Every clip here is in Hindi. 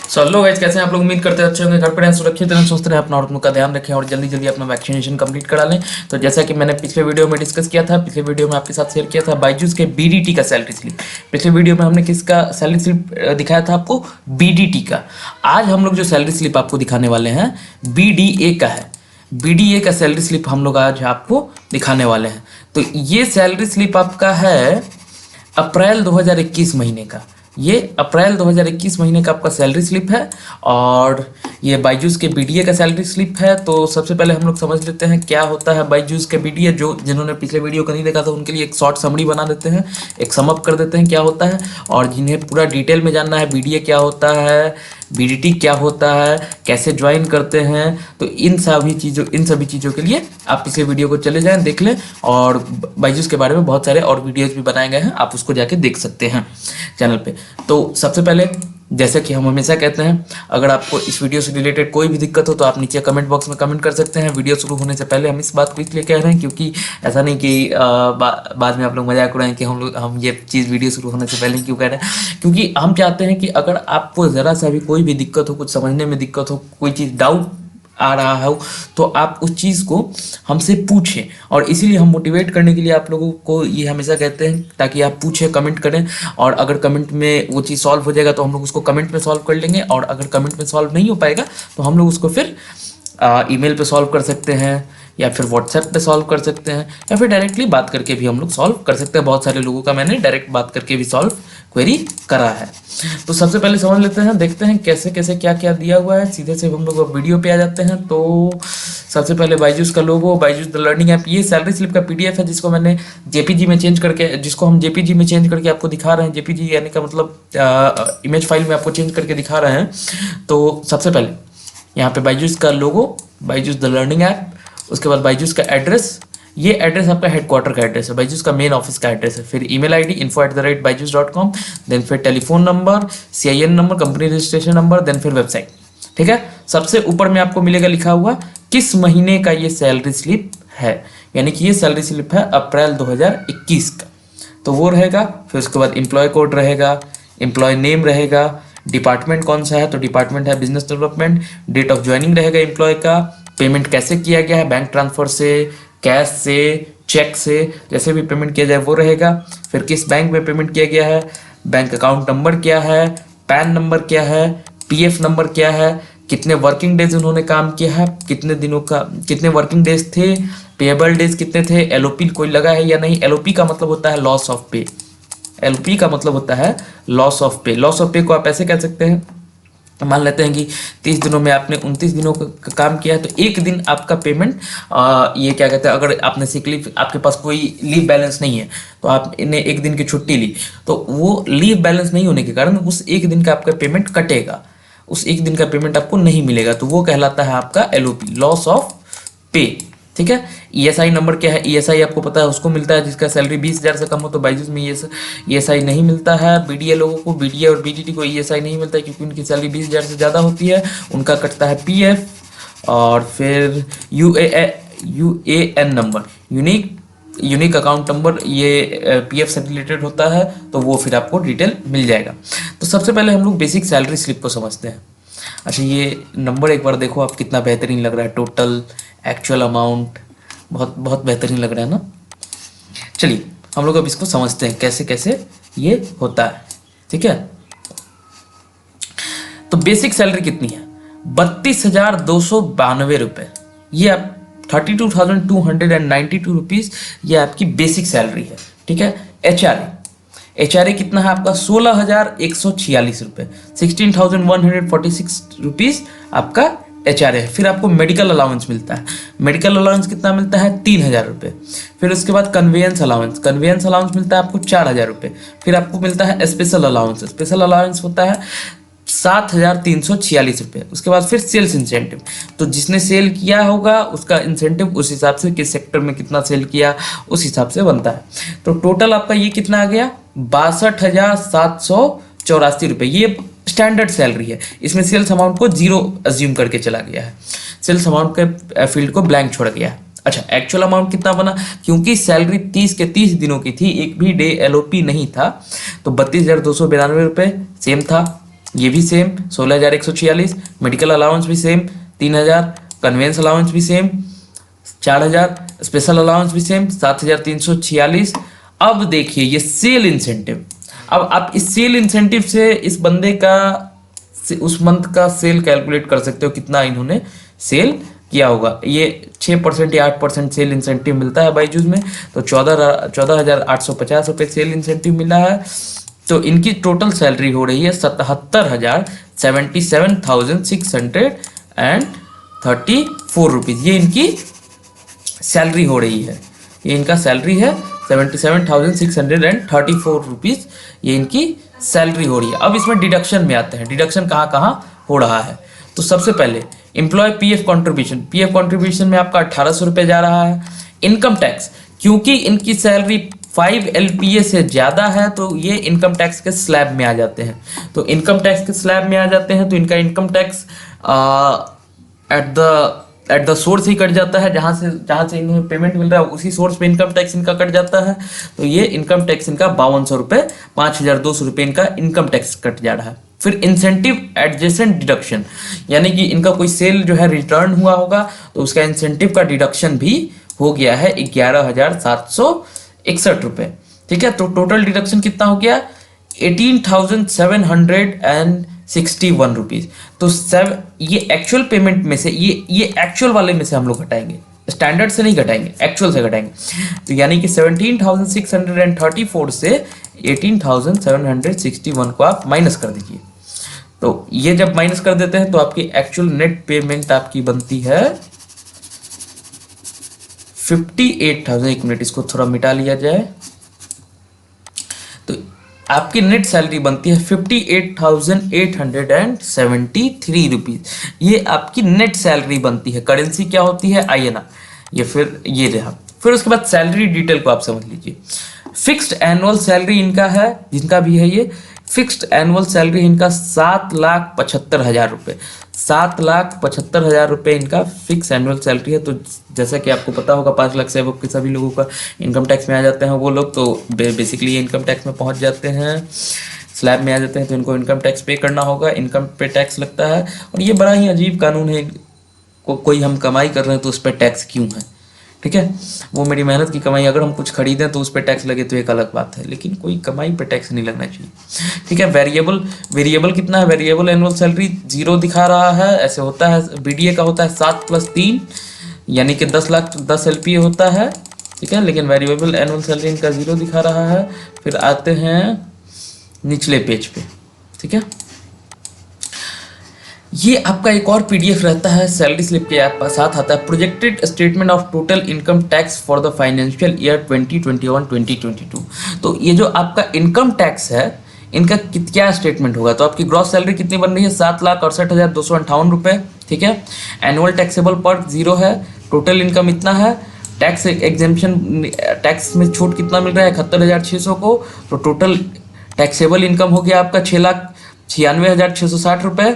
सो हेलो गाइस, कैसे हैं आप लोग। उम्मीद करते हैं अच्छे होंगे, घर पर रहें, सुरक्षित रहें, स्वस्थ रहें, अपना और अपनों का ध्यान रखें और जल्दी जल्दी अपना वैक्सीनेशन कंप्लीट करा लें। तो जैसा कि मैंने पिछले वीडियो में डिस्कस किया था, पिछले वीडियो में आपके साथ शेयर किया था बायजूस के बीडीटी का सैलरी स्लिप। पिछले वीडियो में हमने किसका सैलरी स्लिप दिखाया था आपको, बीडीटी का। आज हम लोग जो सैलरी स्लिप आपको दिखाने वाले हैं बीडीए का है। बीडीए का सैलरी स्लिप हम लोग आज आपको दिखाने वाले हैं। तो ये सैलरी स्लिप आपका है अप्रैल 2021 महीने का। ये अप्रैल 2021 महीने का आपका सैलरी स्लिप है और ये बायजूस के बीडीए का सैलरी स्लिप है। तो सबसे पहले हम लोग समझ लेते हैं क्या होता है बायजूस के बीडीए। जो जिन्होंने पिछले वीडियो को नहीं देखा था उनके लिए एक शॉर्ट समरी बना देते हैं, एक समअप कर देते हैं क्या होता है। और जिन्हें पूरा डिटेल में जानना है बीडीए क्या होता है, बीडीटी क्या होता है, कैसे ज्वाइन करते हैं, तो इन सभी चीज़ों के लिए आप पिछले वीडियो को चले जाएं, देख लें। और बायजूस के बारे में बहुत सारे और वीडियोज़ भी बनाए गए हैं, आप उसको जाके देख सकते हैं चैनल पे। तो सबसे पहले जैसे कि हम हमेशा कहते हैं, अगर आपको इस वीडियो से रिलेटेड कोई भी दिक्कत हो तो आप नीचे कमेंट बॉक्स में कमेंट कर सकते हैं। वीडियो शुरू होने से पहले हम इस बात को इसलिए कह रहे हैं क्योंकि ऐसा नहीं कि बाद में आप लोग मजाक उड़ाएं कि हम ये चीज़ वीडियो शुरू होने से पहले क्यों कह रहे हैं। क्योंकि हम चाहते हैं कि अगर आपको ज़रा सा भी कोई भी दिक्कत हो, कुछ समझने में दिक्कत हो, कोई चीज़ डाउट आ रहा हो, तो आप उस चीज़ को हमसे पूछें। और इसीलिए हम मोटिवेट करने के लिए आप लोगों को ये हमेशा कहते हैं ताकि आप पूछें, कमेंट करें। और अगर कमेंट में वो चीज़ सॉल्व हो जाएगा तो हम लोग उसको कमेंट में सॉल्व कर लेंगे। और अगर कमेंट में सॉल्व नहीं हो पाएगा तो हम लोग उसको फिर ईमेल पे सॉल्व कर सकते हैं, या फिर व्हाट्सएप पे सॉल्व कर सकते हैं, या फिर डायरेक्टली बात करके भी हम लोग सॉल्व कर सकते हैं। बहुत सारे लोगों का मैंने डायरेक्ट बात करके भी सॉल्व क्वेरी करा है। तो सबसे पहले समझ लेते हैं, देखते हैं कैसे कैसे क्या क्या दिया हुआ है। सीधे से हम लोग वीडियो पे आ जाते हैं। तो सबसे पहले बायजूस का लोगो, बायजूस द लर्निंग ऐप। ये सैलरी स्लिप का पीडीएफ है जिसको मैंने जेपीजी में चेंज करके, जिसको हम जेपीजी में चेंज करके आपको दिखा रहे हैं। जेपीजी यानी का मतलब इमेज फाइल में आपको चेंज करके दिखा रहे हैं। तो सबसे पहले यहाँ पे बायजूस का लोगो, बायजूस द लर्निंग ऐप, उसके बाद बायजूस का एड्रेस। ये एड्रेस आपका हेडक्वार्टर का एड्रेस है, बायजूस का मेन ऑफिस का एड्रेस है। फिर ईमेल आईडी info@byju's.com, देन फिर telephone number, CIN number, company registration number, then फिर वेबसाइट। ठीक है। सबसे ऊपर में आपको मिलेगा लिखा हुआ किस महीने का ये सैलरी स्लिप है, यानी कि ये सैलरी स्लिप है अप्रैल 2021 का, तो वो रहेगा। फिर उसके बाद एम्प्लॉय कोड रहेगा, एम्प्लॉय नेम रहेगा, डिपार्टमेंट कौन सा है तो डिपार्टमेंट है business development, date of joining रहेगा एम्प्लॉय का, पेमेंट कैसे किया गया है, बैंक ट्रांसफर से, कैश से, चेक से, जैसे भी पेमेंट किया जाए वो रहेगा। फिर किस बैंक में पेमेंट किया गया है, बैंक अकाउंट नंबर क्या है, पैन नंबर क्या है, पीएफ नंबर क्या है, कितने वर्किंग डेज उन्होंने काम किया है, कितने दिनों का, कितने वर्किंग डेज थे, पेएबल डेज कितने थे, एलओपी कोई लगा है या नहीं। एलओपी का मतलब होता है लॉस ऑफ पे। एलपी का मतलब होता है लॉस ऑफ पे। लॉस ऑफ पे को आप ऐसे कह सकते हैं, मान लेते हैं कि 30 दिनों में आपने 29 दिनों का काम किया है तो एक दिन आपका पेमेंट, ये क्या कहते हैं, अगर आपने सिक लीव, आपके पास कोई लीव बैलेंस नहीं है तो आपने एक दिन की छुट्टी ली, तो वो लीव बैलेंस नहीं होने के कारण उस एक दिन का आपका पेमेंट कटेगा, उस एक दिन का पेमेंट आपको नहीं मिलेगा, तो वो कहलाता है आपका एलओपी, लॉस ऑफ पे। ठीक है। ईएसआई नंबर क्या है, ईएसआई आपको पता है उसको मिलता है जिसका सैलरी 20,000 से कम हो, तो बायजूस में ईएसआई नहीं मिलता है। बीडीए लोगों को, बीडीए और बीडीटी को ईएसआई नहीं मिलता है क्योंकि उनकी सैलरी 20,000 से ज़्यादा होती है। उनका कटता है पीएफ और फिर UAN number, unique account number, ये पीएफ से रिलेटेड होता है, तो वो फिर आपको डिटेल मिल जाएगा। तो सबसे पहले हम लोग बेसिक सैलरी स्लिप को समझते हैं। अच्छा, ये नंबर एक बार देखो आप, कितना बेहतरीन लग रहा है, टोटल, एक्चुअल अमाउंट, बहुत बहुत बेहतरीन लग रहा है ना। चलिए हम लोग अब इसको समझते हैं कैसे कैसे ये होता है। ठीक है। तो बेसिक सैलरी कितनी है, 32,292 रुपये। ये आप 32,292 रुपीज़ ये आपकी बेसिक सैलरी है। ठीक है। एचआरए कितना है आपका, 16,146 रुपये, 16,146 रुपीज़ आपका एचआरए है। फिर आपको मेडिकल अलाउंस मिलता है, मेडिकल अलाउंस कितना मिलता है, 3,000 रुपये। फिर उसके बाद कन्वेंस अलाउंस मिलता है आपको 4,000 रुपये। फिर आपको मिलता है स्पेशल अलाउंस होता है 7,346 रुपये। उसके बाद फिर सेल्स इंसेंटिव, तो जिसने सेल किया होगा उसका इंसेंटिव उस हिसाब से, किस सेक्टर में कितना सेल किया उस हिसाब से बनता है। तो टोटल आपका ये कितना आ गया, 62,784 रुपये। ये स्टैंडर्ड सैलरी है, इसमें सेल्स अमाउंट को जीरो अज्यूम करके चला गया है, सेल्स अमाउंट के फील्ड को ब्लैंक छोड़ गया है। अच्छा, एक्चुअल अमाउंट कितना बना, क्योंकि सैलरी 30 के 30 दिनों की थी, एक भी डे एलओपी नहीं था, तो 32,292 रुपये सेम था। ये भी सेम 16,146, मेडिकल अलाउंस भी सेम 3,000, कन्वेंस अलाउंस भी सेम 4,000, स्पेशल अलाउंस भी सेम 7,346। अब देखिए ये सेल इंसेंटिव, अब आप इस सेल इंसेंटिव से इस बंदे का उस मंथ का सेल कैलकुलेट कर सकते हो कितना इन्होंने सेल किया होगा। ये 6% या 8% सेल इंसेंटिव मिलता है बाईजूस में, तो 14,850 रुपये सेल इंसेंटिव मिला है। तो इनकी टोटल सैलरी हो रही है 77,634 रुपीज़। ये इनकी सैलरी हो रही है, ये इनका सैलरी है 77,634 रुपीज़, ये इनकी सैलरी हो रही है। अब इसमें डिडक्शन में आते हैं, डिडक्शन कहाँ कहाँ हो रहा है। तो सबसे पहले एम्प्लॉय पीएफ कंट्रीब्यूशन में आपका 1,800 रुपये जा रहा है। इनकम टैक्स, क्योंकि इनकी सैलरी 5 LPA से ज़्यादा है तो ये इनकम टैक्स के स्लैब में आ जाते हैं। तो इनकम टैक्स के स्लैब में आ जाते हैं तो इनका income tax at the source he cut जाता है, जहाँ से इन्हें पेमेंट मिल रहा है उसी सोर्स पे इनकम टैक्स इनका कट जाता है। तो ये इनकम टैक्स इनका 5,200 रुपये, 5,200 रुपये इनका इनकम टैक्स कट जा रहा है। फिर इंसेंटिव एडजेसेंट डिडक्शन, यानी कि इनका कोई सेल जो है रिटर्न हुआ होगा तो उसका इंसेंटिव का डिडक्शन भी हो गया है 11,761 रुपये। ठीक है, तो टोटल डिडक्शन कितना हो गया 18,761 रुपीज़। तो ये एक्चुअल पेमेंट में से ये एक्चुअल वाले में से हम लोग घटाएंगे, स्टैंडर्ड से नहीं घटाएंगे, एक्चुअल से घटाएंगे। तो यानी कि 17,634 से 18,761 को आप माइनस कर दीजिए। तो ये जब माइनस कर देते हैं तो आपकी एक्चुअल नेट पेमेंट आपकी बनती है 58,000। एक मिनट, इसको थोड़ा मिटा लिया जाए। तो आपकी नेट सैलरी बनती है 58,873 रुपीज़। ये आपकी नेट सैलरी बनती है। करेंसी क्या होती है INR। ये फिर ये रहा। फिर उसके बाद सैलरी डिटेल को आप समझ लीजिए। फिक्स्ड एनुअल सैलरी इनका है, जिनका भी है ये फिक्स्ड एनुअल सैलरी इनका 7,75,000 रुपये, 7,75,000 रुपये इनका फिक्स एनुअल सैलरी है। तो जैसा कि आपको पता होगा 5 लाख से अब के सभी लोगों का इनकम टैक्स में आ जाते हैं वो लोग, तो बेसिकली ये इनकम टैक्स में पहुंच जाते हैं, स्लैब में आ जाते हैं, तो इनको इनकम टैक्स पे करना होगा, इनकम पे टैक्स लगता है। और ये बड़ा ही अजीब कानून है, कोई हम कमाई कर रहे हैं तो उस पर टैक्स क्यों है। ठीक है, वो मेरी मेहनत की कमाई, अगर हम कुछ खरीदें तो उस पर टैक्स लगे तो एक अलग बात है, लेकिन कोई कमाई पे टैक्स नहीं लगना चाहिए। ठीक है, वेरिएबल कितना है, वेरिएबल एनुअल सैलरी 0 दिखा रहा है। ऐसे होता है, BDA का होता है 7 + 3 यानी कि 10 लाख 10 LPA होता है। ठीक है, लेकिन वेरिएबल एनुअल सैलरी इनका 0 दिखा रहा है। फिर आते हैं निचले पेज पे। ठीक है, ये आपका एक और PDF रहता है सैलरी स्लिप के साथ आता है, projected statement of total income tax for the financial year 2021-2022। तो ये जो आपका इनकम टैक्स है इनका क्या स्टेटमेंट होगा। तो आपकी ग्रॉस सैलरी कितनी बन रही है 7,68,258 रुपये। ठीक है, एनुअल टैक्सेबल पर 0 है, टोटल इनकम इतना है, टैक्स एग्जेम्पशन टैक्स में छूट कितना मिल रहा है 71,600 को। तो टोटल टैक्सेबल इनकम हो गया आपका 6,96,660 रुपये।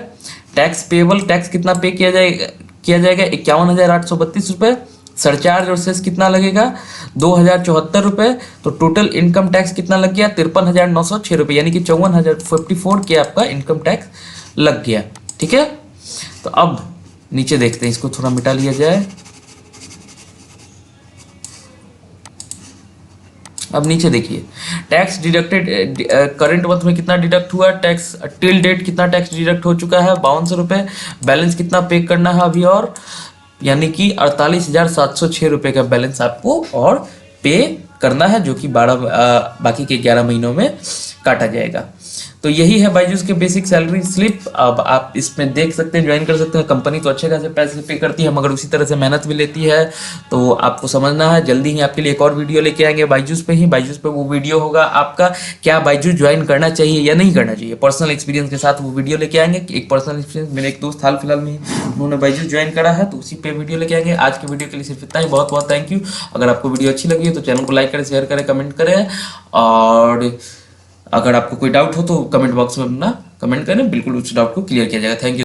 टैक्स पेबल टैक्स कितना पे किया जाएगा 51,832 रुपये। सरचार्ज और सेस कितना लगेगा 2,074 रुपये। तो टोटल इनकम टैक्स कितना लग गया 53,906 रुपये, यानी कि 54,054 के आपका इनकम टैक्स लग गया। ठीक है, तो अब नीचे देखते हैं, इसको थोड़ा मिटा लिया जाए। अब नीचे देखिए, टैक्स डिडक्टेड करंट मंथ में कितना डिडक्ट हुआ, टैक्स टिल डेट कितना टैक्स डिडक्ट हो चुका है 5200 रुपये। बैलेंस कितना पे करना है अभी और, यानी कि 48,706 रुपये का बैलेंस आपको और पे करना है, जो कि 12 बाकी के 11 महीनों में काटा जाएगा। तो यही है बायजूस के बेसिक सैलरी स्लिप। अब आप इसमें देख सकते हैं, ज्वाइन कर सकते हैं। कंपनी तो अच्छे खासे पैसे पे करती है मगर उसी तरह से मेहनत भी लेती है, तो आपको समझना है। जल्दी ही आपके लिए एक और वीडियो लेके आएंगे बायजूस पे ही। बायजूस पे वो वीडियो होगा आपका क्या बायजूस ज्वाइन करना चाहिए या नहीं करना चाहिए, पर्सनल एक्सपीरियंस के साथ वो वीडियो लेके आएंगे। एक पर्सनल एक्सपीरियंस, मेरे एक दोस्त हाल फिलहाल में उन्होंने बायजूस ज्वाइन करा है, तो उसी पे वीडियो लेके आएंगे। आज के वीडियो के लिए सिर्फ इतना ही, बहुत बहुत थैंक यू। अगर आपको वीडियो अच्छी लगी है तो चैनल को लाइक करें, शेयर करें, कमेंट करें, और अगर आपको कोई डाउट हो तो कमेंट बॉक्स में अपना कमेंट करें, बिल्कुल उस डाउट को क्लियर किया जाएगा। Thank you.